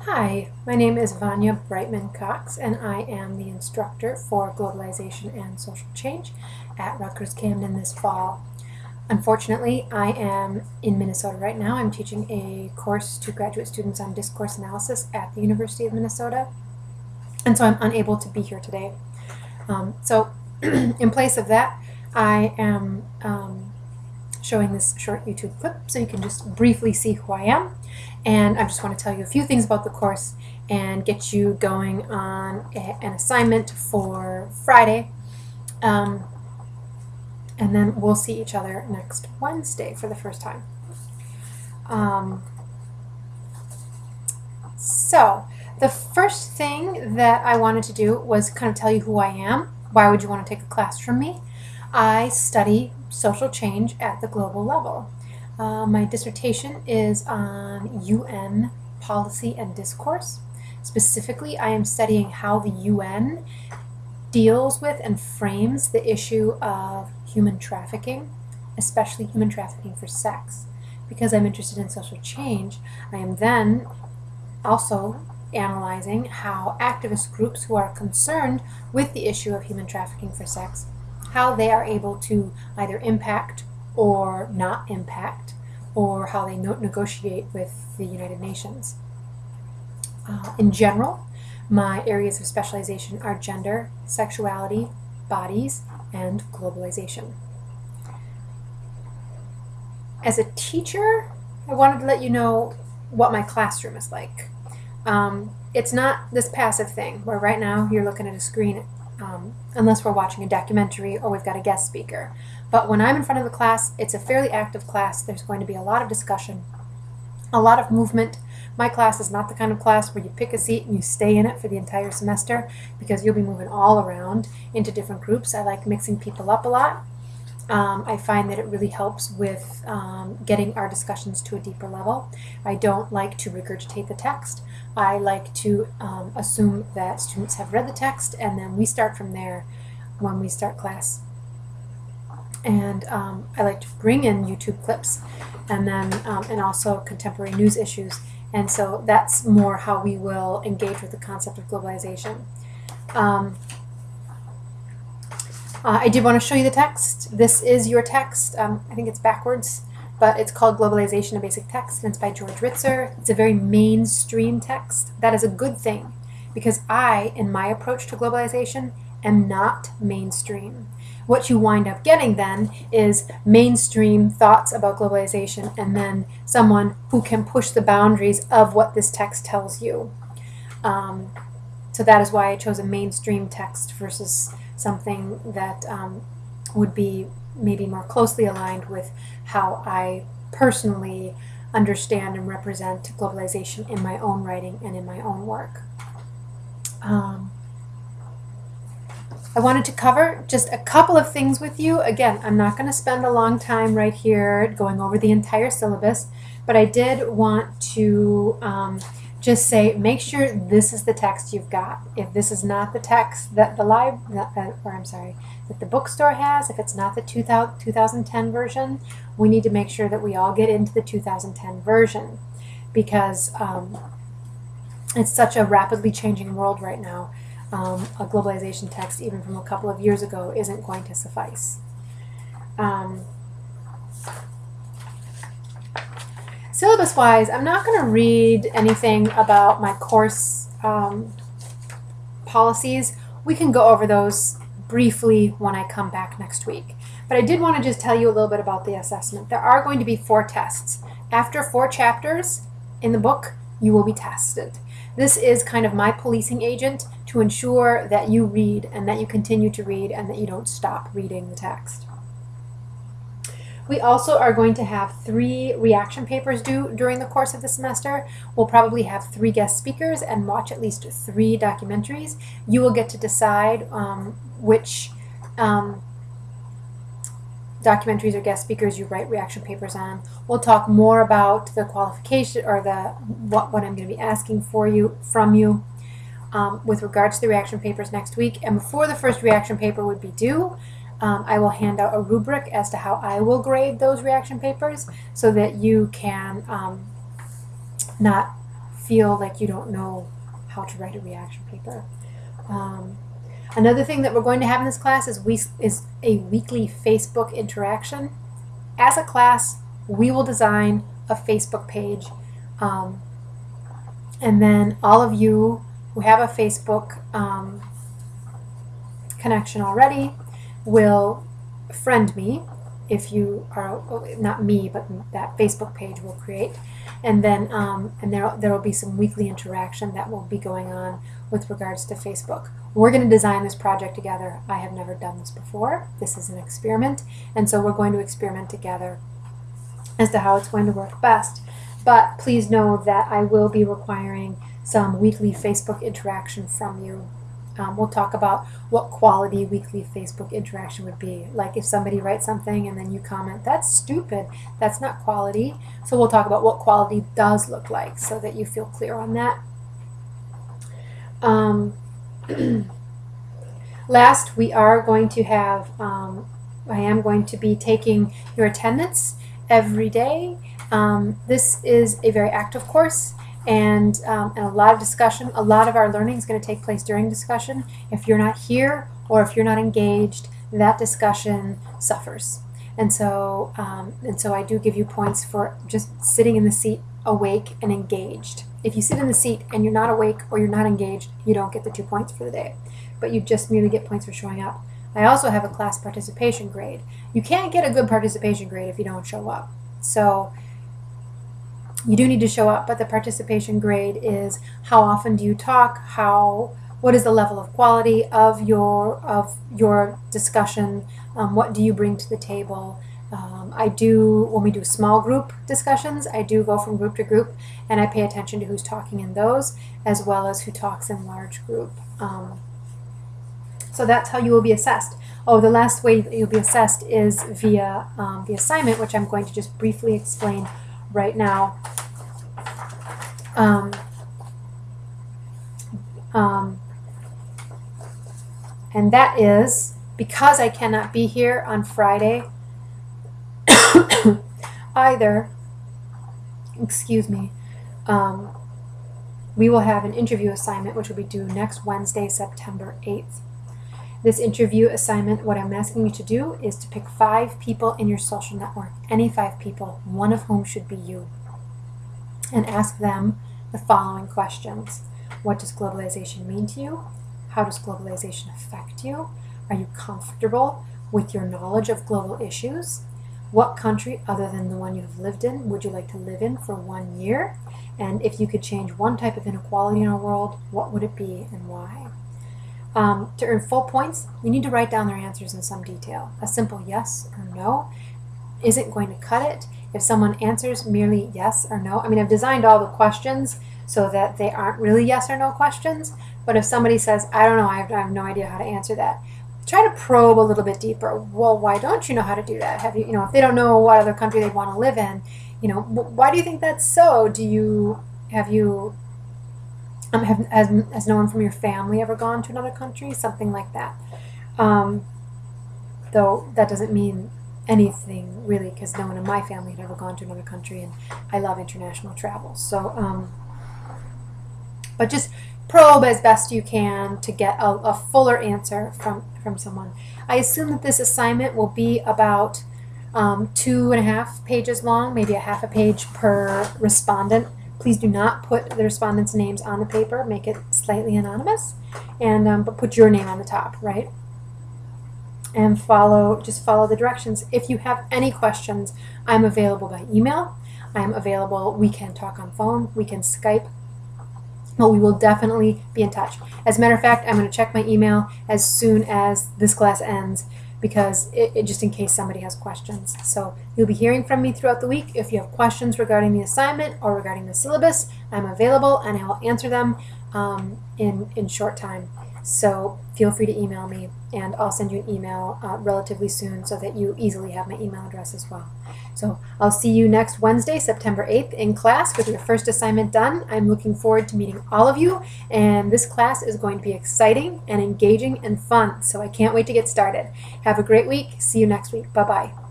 Hi, my name is Vanya Brightman Cox, and I am the instructor for Globalization and Social Change at Rutgers-Camden this fall. Unfortunately, I am in Minnesota right now. I'm teaching a course to graduate students on discourse analysis at the University of Minnesota, and so I'm unable to be here today. In place of that, I am showing this short YouTube clip so you can just briefly see who I am. And I just want to tell you a few things about the course and get you going on an assignment for Friday. And then we'll see each other next Wednesday for the first time. So the first thing that I wanted to do was kind of tell you who I am. Why would you want to take a class from me? I study social change at the global level. My dissertation is on UN policy and discourse. Specifically, I am studying how the UN deals with and frames the issue of human trafficking, especially human trafficking for sex. Because I'm interested in social change, I am then also analyzing how activist groups who are concerned with the issue of human trafficking for sex, how they are able to either impact or not impact, or how they negotiate with the United Nations. In general, my areas of specialization are gender, sexuality, bodies, and globalization. As a teacher, I wanted to let you know what my classroom is like. It's not this passive thing where right now you're looking at a screen unless we're watching a documentary or we've got a guest speaker. But when I'm in front of the class, it's a fairly active class. There's going to be a lot of discussion, a lot of movement. My class is not the kind of class where you pick a seat and you stay in it for the entire semester, because you'll be moving all around into different groups. I like mixing people up a lot. I find that it really helps with getting our discussions to a deeper level. I don't like to regurgitate the text. I like to assume that students have read the text, and then we start from there when we start class. And I like to bring in YouTube clips and then and also contemporary news issues. And so that's more how we will engage with the concept of globalization. I did want to show you the text. This is your text. I think it's backwards, but it's called Globalization, a Basic Text, and it's by George Ritzer. It's a very mainstream text. That is a good thing, because I, in my approach to globalization, am not mainstream. What you wind up getting then is mainstream thoughts about globalization, and then someone who can push the boundaries of what this text tells you. So that is why I chose a mainstream text versus something that would be maybe more closely aligned with how I personally understand and represent globalization in my own writing and in my own work. I wanted to cover just a couple of things with you. Again, I'm not going to spend a long time right here going over the entire syllabus, but I did want to just say, make sure this is the text you've got. If this is not the text that that the bookstore has, if it's not the 2010 version, we need to make sure that we all get into the 2010 version, because it's such a rapidly changing world right now. A globalization text, even from a couple of years ago, isn't going to suffice. Syllabus-wise, I'm not going to read anything about my course policies. We can go over those briefly when I come back next week. But I did want to just tell you a little bit about the assessment. There are going to be 4 tests. After 4 chapters in the book, you will be tested. This is kind of my policing agent to ensure that you read and that you continue to read and that you don't stop reading the text. We also are going to have 3 reaction papers due during the course of the semester. We'll probably have 3 guest speakers and watch at least 3 documentaries. You will get to decide which documentaries or guest speakers you write reaction papers on. We'll talk more about the qualification, or what I'm going to be asking from you with regards to the reaction papers next week. And before the first reaction paper would be due, I will hand out a rubric as to how I will grade those reaction papers, so that you can not feel like you don't know how to write a reaction paper. Another thing that we're going to have in this class is a weekly Facebook interaction. As a class, we will design a Facebook page, and then all of you who have a Facebook connection already will friend me. If you are, not me, but that Facebook page will create, and then and there will be some weekly interaction that will be going on with regards to Facebook. We're going to design this project together. I have never done this before. This is an experiment, and so we're going to experiment together as to how it's going to work best. But please know that I will be requiring some weekly Facebook interaction from you. We'll talk about what quality weekly Facebook interaction would be. Like if somebody writes something and then you comment, "That's stupid, that's not quality." So we'll talk about what quality does look like so that you feel clear on that. Last, we are going to have, I am going to be taking your attendance every day. This is a very active course, and a lot of discussion. A lot of our learning is going to take place during discussion. If you're not here or if you're not engaged, that discussion suffers. And so I do give you points for just sitting in the seat, awake and engaged. If you sit in the seat and you're not awake or you're not engaged, you don't get the 2 points for the day, but you just merely get points for showing up. I also have a class participation grade. You can't get a good participation grade if you don't show up. So you do need to show up, but the participation grade is how often do you talk, what is the level of quality of your discussion, what do you bring to the table. When we do small group discussions, I do go from group to group, and I pay attention to who's talking in those, as well as who talks in large group. So that's how you will be assessed. Oh, the last way that you'll be assessed is via the assignment, which I'm going to just briefly explain right now. And that is, because I cannot be here on Friday, either, excuse me, we will have an interview assignment which will be due next Wednesday, September 8th. This interview assignment, what I'm asking you to do is to pick 5 people in your social network, any 5 people, one of whom should be you, and ask them the following questions. What does globalization mean to you? How does globalization affect you? Are you comfortable with your knowledge of global issues? What country other than the one you have lived in would you like to live in for 1 year? And if you could change one type of inequality in our world, what would it be and why? To earn full points, you need to write down their answers in some detail. A simple yes or no isn't going to cut it. If someone answers merely yes or no, I mean, I've designed all the questions so that they aren't really yes or no questions, but if somebody says, "I don't know, I have no idea how to answer that," try to probe a little bit deeper. Well, why don't you know how to do that? Have you, if they don't know what other country they want to live in, why do you think that's so? Has no one from your family ever gone to another country? Something like that. Though that doesn't mean anything really, because no one in my family had ever gone to another country, and I love international travel. So, but just probe as best you can to get a fuller answer from someone. I assume that this assignment will be about 2.5 pages long, maybe a half a page per respondent. Please do not put the respondents' names on the paper. Make it slightly anonymous, and but put your name on the top, right? And just follow the directions. If you have any questions, I'm available by email. I'm available. We can talk on phone. We can Skype. But we will definitely be in touch. As a matter of fact, I'm going to check my email as soon as this class ends, because just in case somebody has questions. So you'll be hearing from me throughout the week. If you have questions regarding the assignment or regarding the syllabus, I'm available and I will answer them in short time. So feel free to email me, and I'll send you an email relatively soon so that you easily have my email address as well. So I'll see you next Wednesday, September 8th in class with your first assignment done. I'm looking forward to meeting all of you, and this class is going to be exciting and engaging and fun, so I can't wait to get started. Have a great week. See you next week. Bye-bye.